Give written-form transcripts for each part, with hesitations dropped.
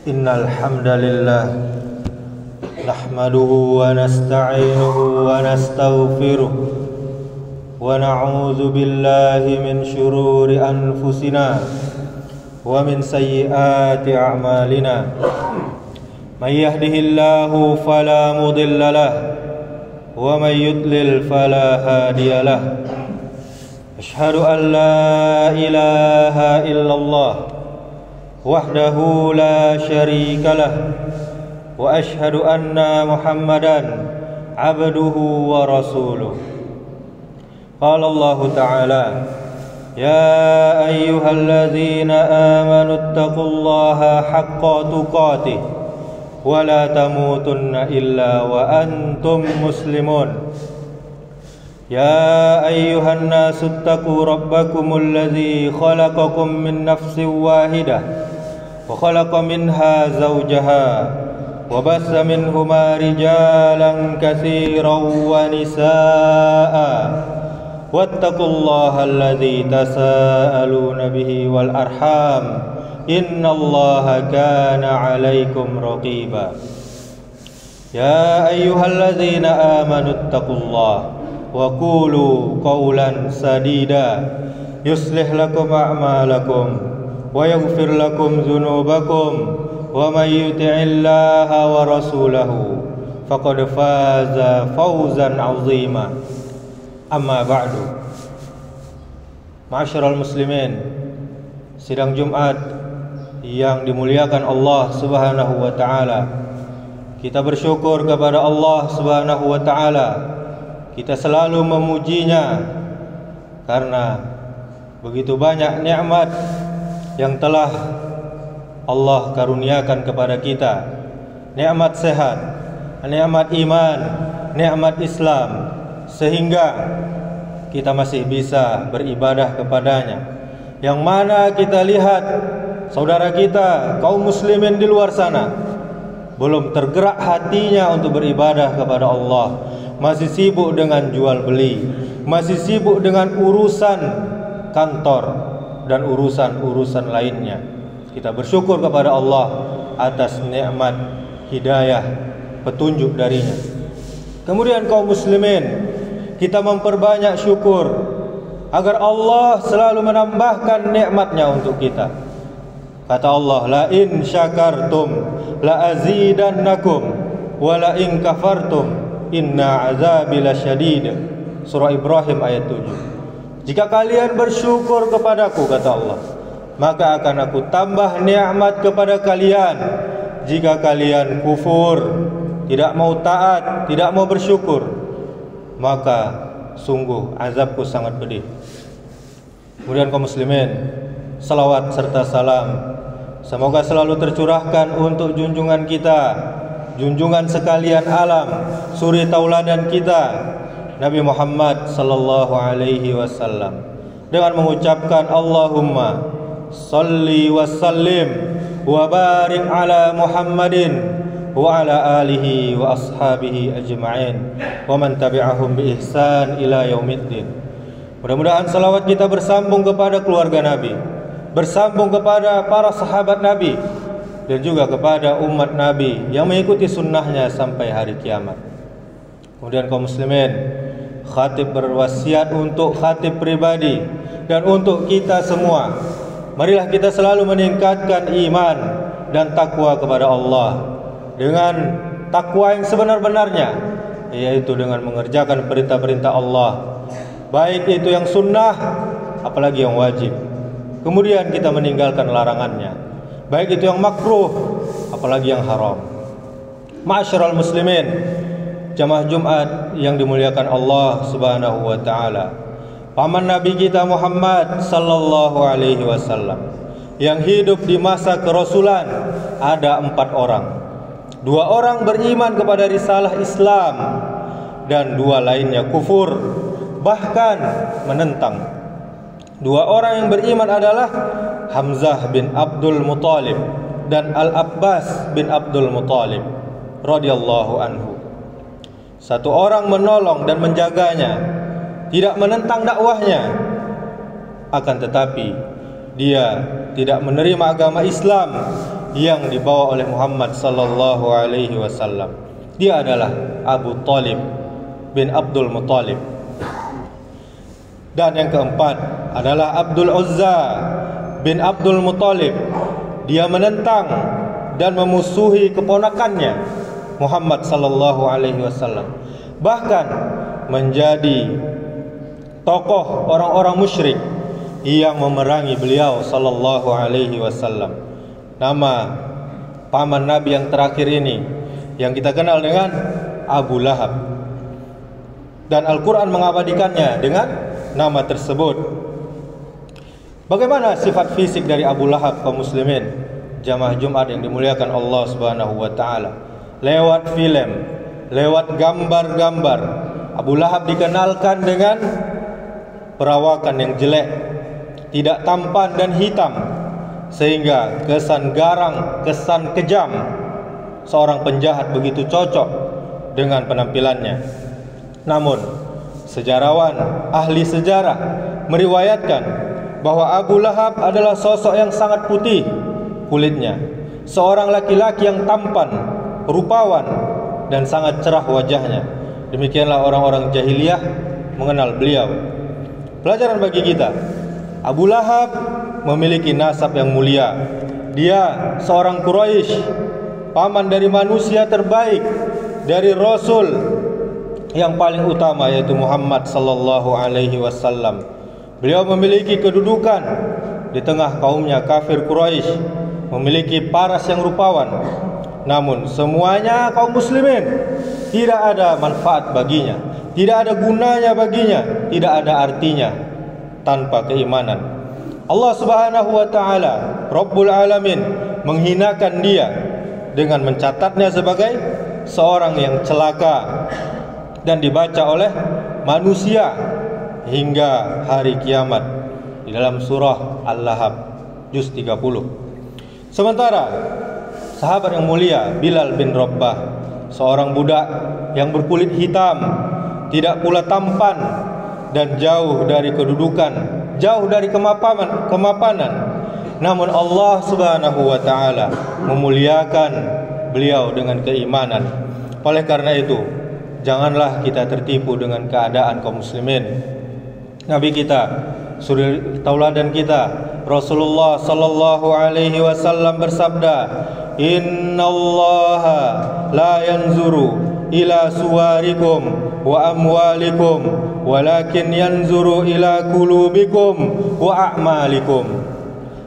Innal hamdalillah nahmaduhu wa nasta'inuhu wa nastaghfiruh wa na'udzu billahi min shururi anfusina wa min sayyiati a'malina. May yahdihillahu fala mudilla lahu wa may yudlil fala hadiya lahu. Asyhadu an la ilaha illallah wahdahu la syarika lah wa asyhadu anna Muhammadan abduhu wa rasuluh. Qala Allah Ta'ala, ya ayyuhalladzina amanu taqullaha haqqa tuqatih wa la tamutunna illa wa antum muslimun. Ya ayyuhan nasu attaqu rabbakumul ladzi khalaqakum min nafsin wahidah وخلق منها زوجها وبث منهما رجالا كثيرا ونساء واتقوا الله الذي تساءلون به والأرحام إن الله كان عليكم رقيبا. يا أيها الذين آمنوا اتقوا الله وقولوا قولا سديدا يصلح لكم أعمالكم ويغفر لكم ذنوبكم ومن يطع الله ورسوله فقد فاز فوزا عظيما. Amma ba'du. Ma'asyiral muslimin, sidang Jumat yang dimuliakan Allah Subhanahu wa taala. Kita bersyukur kepada Allah Subhanahu wa taala. Kita selalu memujinya karena begitu banyak nikmat yang telah Allah karuniakan kepada kita. Nikmat sehat, nikmat iman, nikmat Islam, sehingga kita masih bisa beribadah kepadanya. Yang mana kita lihat saudara kita kaum muslimin di luar sana belum tergerak hatinya untuk beribadah kepada Allah, masih sibuk dengan jual beli, masih sibuk dengan urusan kantor dan urusan-urusan lainnya. Kita bersyukur kepada Allah atas nikmat hidayah, petunjuk darinya. Kemudian kaum muslimin, kita memperbanyak syukur agar Allah selalu menambahkan nikmatnya untuk kita. Kata Allah, la in syakartum la azidannakum wa la in kafartum inna azabi lasyadid. Surah Ibrahim ayat 7. Jika kalian bersyukur kepadaku, kata Allah, maka akan aku tambah nikmat kepada kalian. Jika kalian kufur, tidak mau taat, tidak mau bersyukur, maka sungguh azabku sangat pedih. Kemudian kaum muslimin, salawat serta salam semoga selalu tercurahkan untuk junjungan kita, junjungan sekalian alam, suri tauladan kita, Nabi Muhammad sallallahu alaihi wasallam, dengan mengucapkan Allahumma salli wa sallim wa barik ala Muhammadin wa ala alihi wa ashabihi ajma'in wa man tabi'ahum bi ihsan ila yaumiddin. Mudah-mudahan salawat kita bersambung kepada keluarga Nabi, bersambung kepada para sahabat Nabi, dan juga kepada umat Nabi yang mengikuti sunnahnya sampai hari kiamat. Kemudian kaum muslimin, khatib berwasiat untuk khatib pribadi dan untuk kita semua, marilah kita selalu meningkatkan iman dan takwa kepada Allah dengan takwa yang sebenar-benarnya, yaitu dengan mengerjakan perintah-perintah Allah, baik itu yang sunnah apalagi yang wajib. Kemudian kita meninggalkan larangannya, baik itu yang makruh apalagi yang haram. Ma'asyiral muslimin, jamaah Jumat yang dimuliakan Allah Subhanahu wa taala, paman Nabi kita Muhammad sallallahu alaihi wasallam yang hidup di masa kerasulan ada 4 orang. 2 orang beriman kepada risalah Islam dan 2 lainnya kufur, bahkan menentang. 2 orang yang beriman adalah Hamzah bin Abdul Muttalib dan Al-Abbas bin Abdul Muttalib radhiyallahu anhu. 1 orang menolong dan menjaganya, tidak menentang dakwahnya, akan tetapi dia tidak menerima agama Islam yang dibawa oleh Muhammad sallallahu alaihi wasallam. Dia adalah Abu Talib bin Abdul Muttalib. Dan yang keempat adalah Abdul Uzza bin Abdul Muttalib. Dia menentang dan memusuhi keponakannya Muhammad sallallahu alaihi wasallam. Bahkan menjadi tokoh orang-orang musyrik yang memerangi beliau sallallahu alaihi wasallam. Nama paman Nabi yang terakhir ini yang kita kenal dengan Abu Lahab. Dan Al-Quran mengabadikannya dengan nama tersebut. Bagaimana sifat fisik dari Abu Lahab kaum muslimin jamaah Jumat yang dimuliakan Allah Subhanahu wa taala? Lewat film, lewat gambar-gambar, Abu Lahab dikenalkan dengan perawakan yang jelek, tidak tampan dan hitam, sehingga kesan garang, kesan kejam seorang penjahat begitu cocok dengan penampilannya. Namun sejarawan, ahli sejarah meriwayatkan bahwa Abu Lahab adalah sosok yang sangat putih kulitnya, seorang laki-laki yang tampan, rupawan, dan sangat cerah wajahnya. Demikianlah orang-orang jahiliyah mengenal beliau. Pelajaran bagi kita, Abu Lahab memiliki nasab yang mulia. Dia seorang Quraisy, paman dari manusia terbaik, dari Rasul yang paling utama, yaitu Muhammad sallallahu alaihi wasallam. Beliau memiliki kedudukan di tengah kaumnya kafir Quraisy, memiliki paras yang rupawan. Namun semuanya kaum muslimin, tidak ada manfaat baginya, tidak ada gunanya baginya, tidak ada artinya tanpa keimanan. Allah Subhanahu wa taala Rabbul Alamin menghinakan dia dengan mencatatnya sebagai seorang yang celaka dan dibaca oleh manusia hingga hari kiamat di dalam surah Al-Lahab juz 30. Sementara sahabat yang mulia Bilal bin Rabah, seorang budak yang berkulit hitam, tidak pula tampan dan jauh dari kedudukan, jauh dari kemapanan. Namun Allah Subhanahu wa taala memuliakan beliau dengan keimanan. Oleh karena itu, janganlah kita tertipu dengan keadaan kaum muslimin. Nabi kita, suri tauladan kita, Rasulullah sallallahu alaihi wasallam bersabda, "Innallaha la yanzuru ila suwarikum wa amwalikum, walakin yanzuru ila qulubikum wa a'malikum."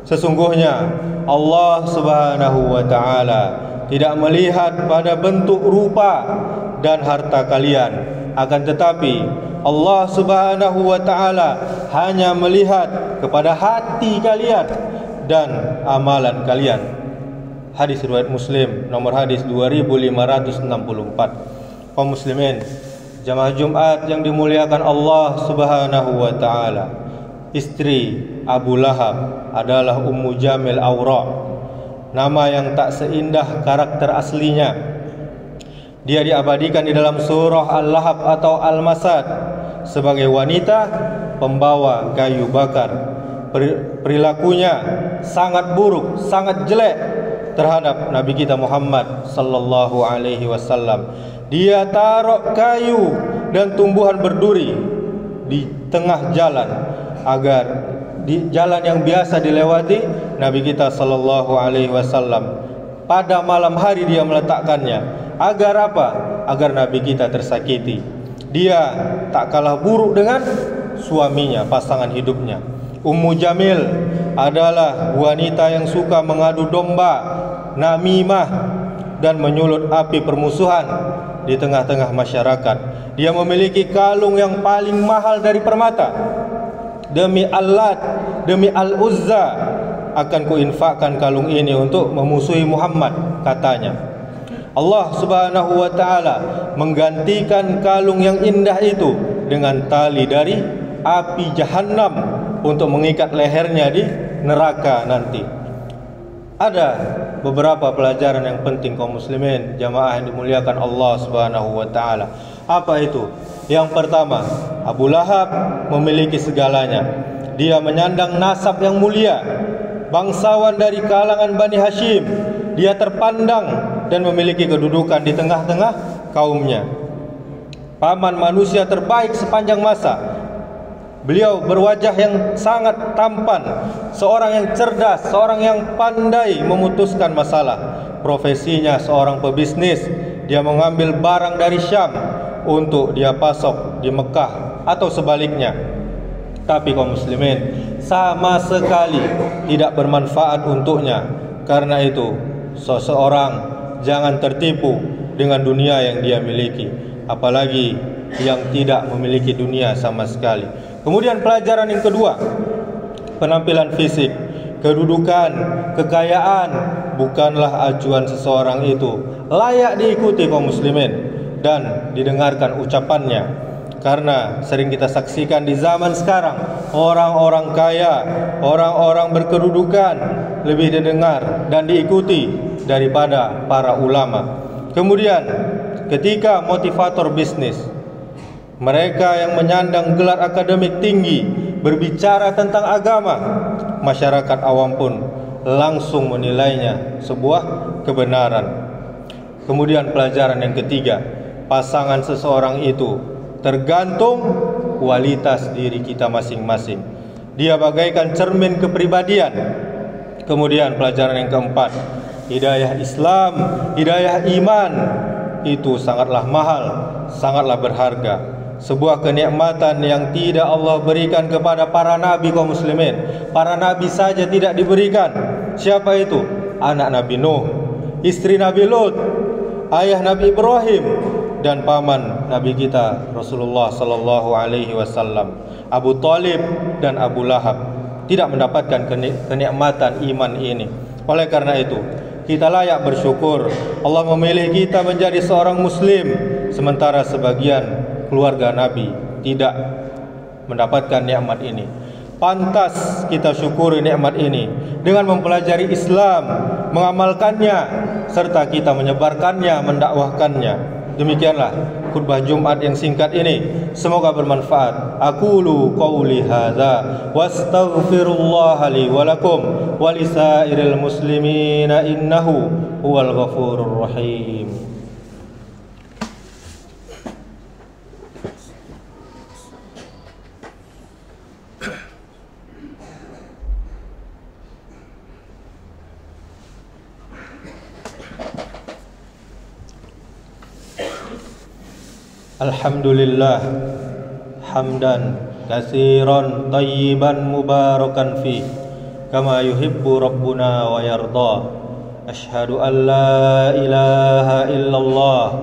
Sesungguhnya Allah Subhanahu wa taala tidak melihat pada bentuk rupa dan harta kalian, akan tetapi Allah Subhanahu wa taala hanya melihat kepada hati kalian dan amalan kalian. Hadis riwayat Muslim, nomor hadis 2564. Kaum muslimin, jamaah Jumat yang dimuliakan Allah Subhanahu wa taala, istri Abu Lahab adalah Ummu Jamil Awra, nama yang tak seindah karakter aslinya. Dia diabadikan di dalam surah Al-Lahab atau Al-Masad sebagai wanita pembawa kayu bakar. Perilakunya sangat buruk, sangat jelek terhadap Nabi kita Muhammad sallallahu alaihi wasallam. Dia taruh kayu dan tumbuhan berduri di tengah jalan, agar di jalan yang biasa dilewati Nabi kita sallallahu alaihi wasallam, pada malam hari dia meletakkannya. Agar apa? Agar Nabi kita tersakiti. Dia tak kalah buruk dengan suaminya, pasangan hidupnya. Ummu Jamil adalah wanita yang suka mengadu domba, namimah, dan menyulut api permusuhan di tengah-tengah masyarakat. Dia memiliki kalung yang paling mahal dari permata. Demi Al-Lat, demi Al-Uzza, akan kuinfakkan kalung ini untuk memusuhi Muhammad, katanya. Allah Subhanahu wa taala menggantikan kalung yang indah itu dengan tali dari api Jahannam untuk mengikat lehernya di neraka nanti. Ada beberapa pelajaran yang penting kaum muslimin, jamaah yang dimuliakan Allah Subhanahu wa taala. Apa itu? Yang pertama, Abu Lahab memiliki segalanya. Dia menyandang nasab yang mulia, bangsawan dari kalangan Bani Hashim. Dia terpandang dan memiliki kedudukan di tengah-tengah kaumnya. Paman manusia terbaik sepanjang masa. Beliau berwajah yang sangat tampan, seorang yang cerdas, seorang yang pandai memutuskan masalah. Profesinya seorang pebisnis. Dia mengambil barang dari Syam untuk dia pasok di Mekah atau sebaliknya. Tapi kaum muslimin, sama sekali tidak bermanfaat untuknya. Karena itu, seseorang jangan tertipu dengan dunia yang dia miliki, apalagi yang tidak memiliki dunia sama sekali. Kemudian pelajaran yang kedua, penampilan fisik, kedudukan, kekayaan bukanlah acuan seseorang itu. Layak diikuti kaum muslimin dan didengarkan ucapannya. Karena sering kita saksikan di zaman sekarang, orang-orang kaya, orang-orang berkedudukan lebih didengar dan diikuti daripada para ulama. Kemudian ketika motivator bisnis, mereka yang menyandang gelar akademik tinggi berbicara tentang agama, masyarakat awam pun langsung menilainya sebuah kebenaran. Kemudian pelajaran yang ketiga, pasangan seseorang itu tergantung kualitas diri kita masing-masing. Dia bagaikan cermin kepribadian. Kemudian pelajaran yang keempat, hidayah Islam, hidayah iman itu sangatlah mahal, sangatlah berharga. Sebuah kenikmatan yang tidak Allah berikan kepada para nabi kaum muslimin. Para nabi saja tidak diberikan. Siapa itu? Anak Nabi Nuh, istri Nabi Lut, ayah Nabi Ibrahim, dan paman Nabi kita Rasulullah sallallahu alaihi wasallam, Abu Thalib dan Abu Lahab tidak mendapatkan kenikmatan iman ini. Oleh karena itu, kita layak bersyukur Allah memilih kita menjadi seorang muslim, sementara sebagian keluarga Nabi tidak mendapatkan nikmat ini. Pantas kita syukuri nikmat ini dengan mempelajari Islam, mengamalkannya, serta kita menyebarkannya, mendakwahkannya. Demikianlah khutbah Jumat yang singkat ini. Semoga bermanfaat. Aqulu qauli hadza wastaghfirullah li wa lakum wa lisairil muslimina innahu huwal ghafurur rahim. Alhamdulillah hamdan katsiran tayyiban mubarakan fi kama yuhibbu rabbuna wa yarda. Asyhadu an la ilaha illallah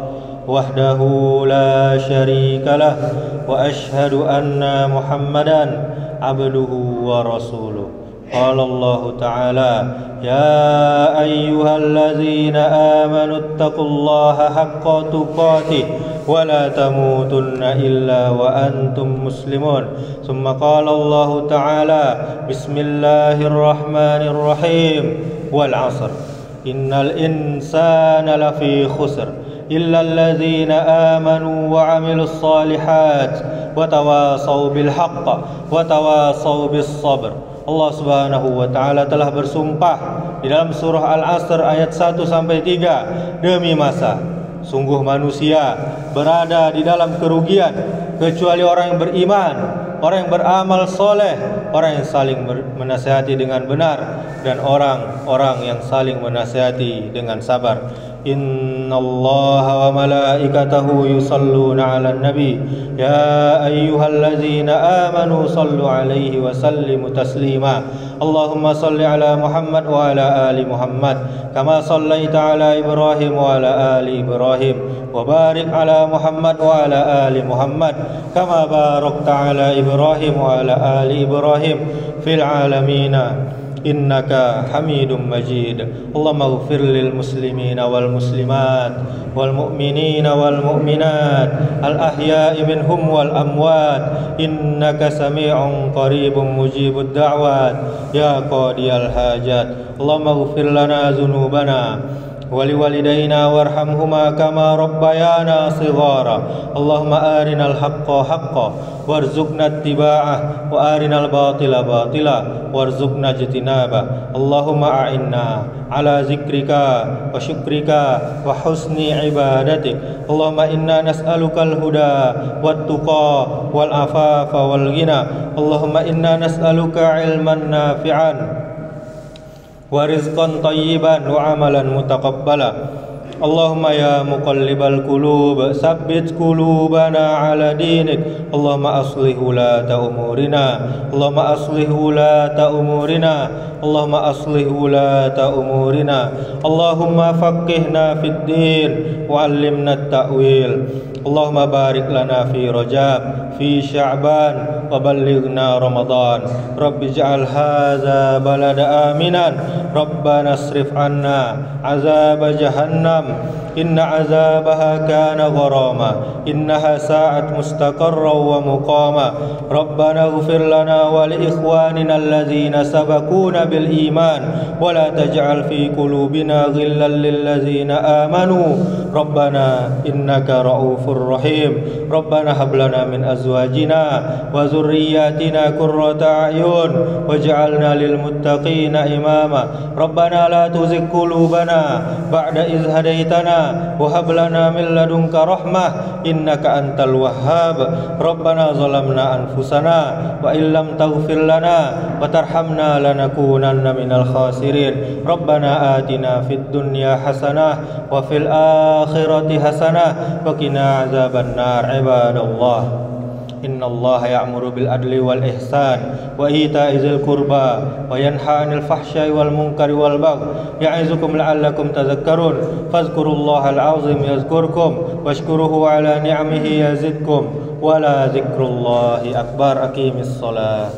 wahdahu la syarika lah wa asyhadu anna Muhammadan abduhu wa rasuluh. Qala Allah Ta'ala, ya ayyuhallazina amanu ittaqullaha haqqa tuqatih wa la tamutunna illa wa antum muslimun. Summa qala Allah Ta'ala, bismillahirrahmanirrahim, wal 'asr innal insana lafi khusr illa allazina amanu wa 'amilus solihat wa tawasaw bil haqq wa tawasaw bis sabr. Allah Subhanahu wa taala telah bersumpah di dalam surah Al-Asr ayat 1 sampai 3, demi masa sungguh manusia berada di dalam kerugian kecuali orang yang beriman, orang yang beramal soleh, orang yang saling menasihati dengan benar, dan orang-orang yang saling menasihati dengan sabar. Innallaha wa malaikatahu yusalluna 'alan nabi ya ayyuhallazina amanu sallu 'alaihi wa sallimu taslima. Allahumma salli 'ala Muhammad wa 'ala ali Muhammad kama sallaita 'ala Ibrahim wa 'ala ali Ibrahim wa barik 'ala Muhammad wa 'ala ali Muhammad kama barakta 'ala Ibrahim wa 'ala ali Ibrahim fil 'alamin innaka hamidum majid. Allahumma ighfir lil muslimina wal muslimat wal mu'minina wal mu'minat al ahya'i minhum wal amwat innaka sami'un qaribun mujibud da'wat ya qadiyal hajat. اللهم اغفر لنا ذنوبنا ولوالدينا وارحمهما كما ربيانا صغارا اللهم أرنا الحق حقا وارزقنا اتباعه وأرنا الباطل باطلا وارزقنا اجتنابه اللهم أعنا على ذكرك وشكرك وحسن عبادتك اللهم إنا نسألك الهدى والتقى والعفاف والغنى اللهم إنا نسألك علما نافعا ورزقا طيبا وعملا متقبلا اللهم يا مقلب القلوب ثبت قلوبنا على دينك اللهم أصلح ولاة أمورنا اللهم أصلح ولاة أمورنا اللهم أصلح ولاة أمورنا اللهم فقهنا في الدين وعلمنا التأويل اللهم بارك لنا في رجب في شعبان وبلغنا رمضان رب اجعل هذا بلد آمنا ربنا اصرف عنا عذاب جهنم إن عذابها كان غراما إنها ساعت مستقرا ومقاما ربنا اغفر لنا ولإخواننا الذين سبقونا بالإيمان ولا تجعل في قلوبنا غلا للذين آمنوا ربنا إنك رؤوف رحيم ربنا هب لنا من أزواجنا وذرياتنا قرة أعين واجعلنا للمتقين إماما ربنا لا تزغ قلوبنا بعد إذ هديتنا وهب لنا من لدنك رحمة إنك أنت الوهاب ربنا ظلمنا أنفسنا وإن لم تغفر لنا وترحمنا لنكونن من الخاسرين ربنا آتنا في الدنيا حسنة وفي الآخرة حسنة وقنا عذاب النار عباد الله إن الله يأمر بالعدل والإحسان وإيتاء ذي القربى وينهى عن الفحشاء والمنكر والبغي يعظكم لعلكم تذكرون فاذكروا الله العظيم يذكركم واشكروه على نعمه يزدكم ولا ذكر الله أكبر أقيم الصلاة